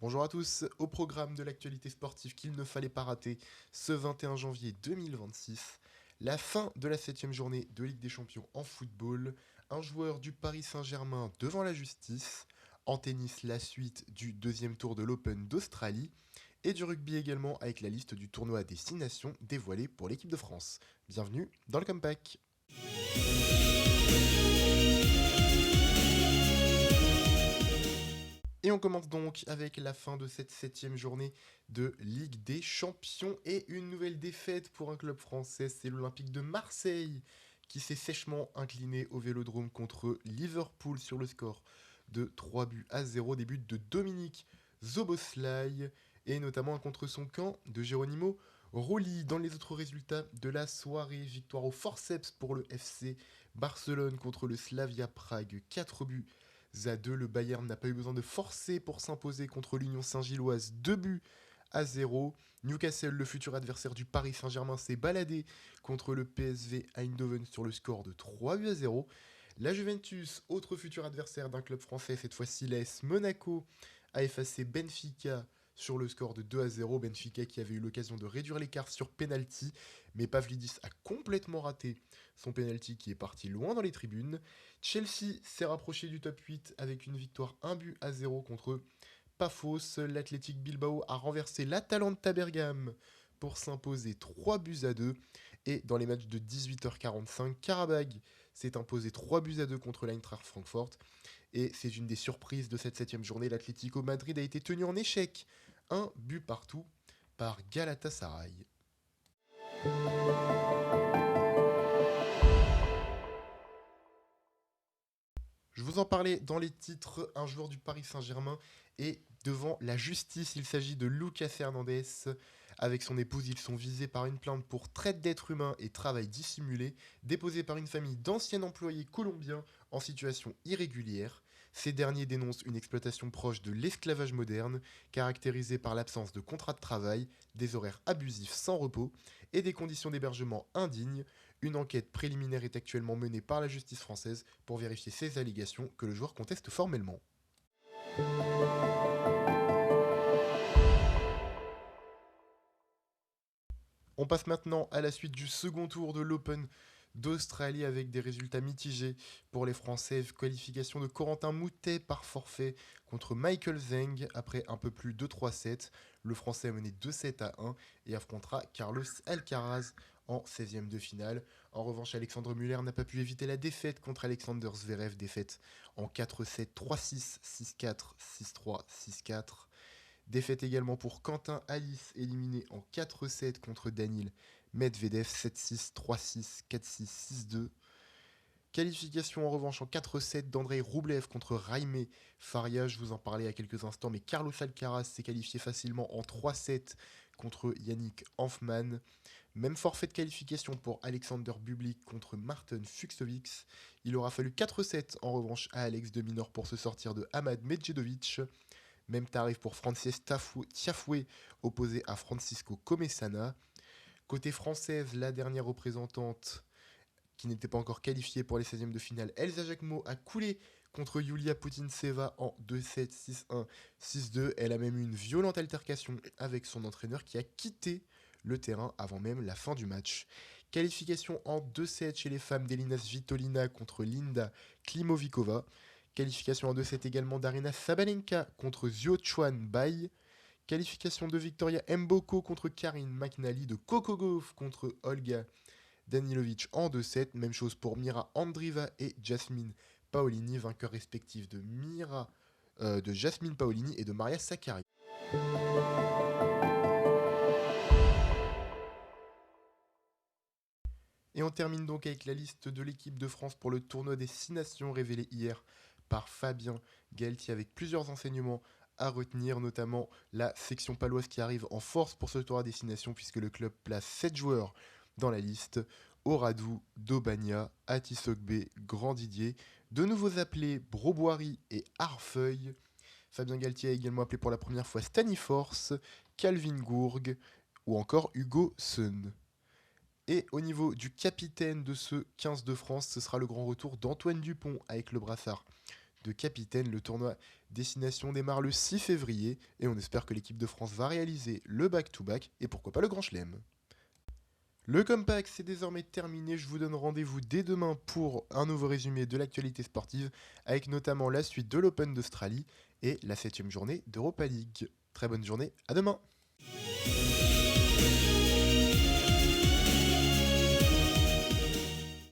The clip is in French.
Bonjour à tous, au programme de l'actualité sportive qu'il ne fallait pas rater, ce 21 janvier 2026, la fin de la 7ème journée de Ligue des Champions en football, un joueur du Paris Saint-Germain devant la justice, en tennis la suite du deuxième tour de l'Open d'Australie, et du rugby également avec la liste du tournoi des 6 nations dévoilée pour l'équipe de France. Bienvenue dans le comeback. Et on commence donc avec la fin de cette 7ème journée de Ligue des Champions et une nouvelle défaite pour un club français, c'est l'Olympique de Marseille qui s'est sèchement incliné au Vélodrome contre Liverpool sur le score de 3-0, des buts de Dominique Zoboslai et notamment un contre son camp de Geronimo Rulli. Dans les autres résultats de la soirée, victoire au forceps pour le FC Barcelone contre le Slavia Prague, 4 buts à 2. Le Bayern n'a pas eu besoin de forcer pour s'imposer contre l'Union Saint-Gilloise, 2-0. Newcastle, le futur adversaire du Paris Saint-Germain, s'est baladé contre le PSV Eindhoven sur le score de 3-0. La Juventus, autre futur adversaire d'un club français, cette fois-ci l'AS Monaco, a effacé Benfica sur le score de 2-0. Benfica qui avait eu l'occasion de réduire l'écart sur penalty, mais Pavlidis a complètement raté son penalty qui est parti loin dans les tribunes. Chelsea s'est rapproché du top 8 avec une victoire 1-0 contre Pafos. L'Athletic Bilbao a renversé l'Atalanta Bergame pour s'imposer 3-2. Et dans les matchs de 18h45, Karabag s'est imposé 3-2 contre l'Eintracht Francfort. Et c'est une des surprises de cette 7ème journée, l'Atlético Madrid a été tenu en échec, un but partout par Galatasaray. Je vous en parlais dans les titres, un joueur du Paris Saint-Germain est devant la justice. Il s'agit de Lucas Hernandez. Avec son épouse, ils sont visés par une plainte pour traite d'êtres humains et travail dissimulé, déposée par une famille d'anciens employés colombiens en situation irrégulière. Ces derniers dénoncent une exploitation proche de l'esclavage moderne, caractérisée par l'absence de contrat de travail, des horaires abusifs sans repos et des conditions d'hébergement indignes. Une enquête préliminaire est actuellement menée par la justice française pour vérifier ces allégations que le joueur conteste formellement. On passe maintenant à la suite du second tour de l'Open d'Australie avec des résultats mitigés pour les Français. Qualification de Corentin Moutet par forfait contre Michael Zeng après un peu plus de 3-7. Le Français a mené 2-7-1 et affrontera Carlos Alcaraz en 16e de finale. En revanche, Alexandre Muller n'a pas pu éviter la défaite contre Alexander Zverev, défaite en 4-7, 3-6, 6-4, 6-3, 6-4. Défaite également pour Quentin Alice, éliminé en 4-7 contre Danil Medvedev, 7-6, 3-6, 4-6, 6-2. Qualification en revanche en 4-7 d'Andrei Roublev contre Jaime Faria, je vous en parlais il y a quelques instants, mais Carlos Alcaraz s'est qualifié facilement en 3-7 contre Yannick Hanfmann. Même forfait de qualification pour Alexander Bublik contre Martin Fucsovics. Il aura fallu 4-7 en revanche à Alex de Minaur pour se sortir de Hamad Medjedovic. Même tarif pour Frances Tiafoué, opposé à Francisco Comesana. Côté française, la dernière représentante qui n'était pas encore qualifiée pour les 16e de finale, Elsa Jacquemot, a coulé contre Yulia Putintseva en 2-7, 6-1, 6-2. Elle a même eu une violente altercation avec son entraîneur qui a quitté le terrain avant même la fin du match. Qualification en 2-7 chez les femmes d'Elina Svitolina contre Linda Klimovikova. Qualification en 2-7 également d'Arina Sabalenka contre Zhou Chuan Bai. Qualification de Victoria Mboko contre Karine McNally, de Coco Gauff contre Olga Danilovic en 2-7. Même chose pour Mira Andriva et Jasmine Paolini, vainqueurs respectifs de Jasmine Paolini et de Maria Sakkari. Et on termine donc avec la liste de l'équipe de France pour le tournoi des 6 nations révélée hier par Fabien Galtier avec plusieurs enseignements à retenir, notamment la section paloise qui arrive en force pour ce tournoi des 6 nations puisque le club place 7 joueurs dans la liste. Oradou, Dobagna, Atisogbe, Grand Didier, de nouveaux appelés Broboiry et Harfeuil. Fabien Galtier a également appelé pour la première fois Staniforce, Calvin Gourg ou encore Hugo Seun. Et au niveau du capitaine de ce 15 de France, ce sera le grand retour d'Antoine Dupont avec le brassard de capitaine. Le tournoi Destination démarre le 6 février et on espère que l'équipe de France va réaliser le back-to-back et pourquoi pas le Grand Chelem. Le Compact, c'est désormais terminé. Je vous donne rendez-vous dès demain pour un nouveau résumé de l'actualité sportive, avec notamment la suite de l'Open d'Australie et la 7e journée d'Europa League. Très bonne journée, à demain!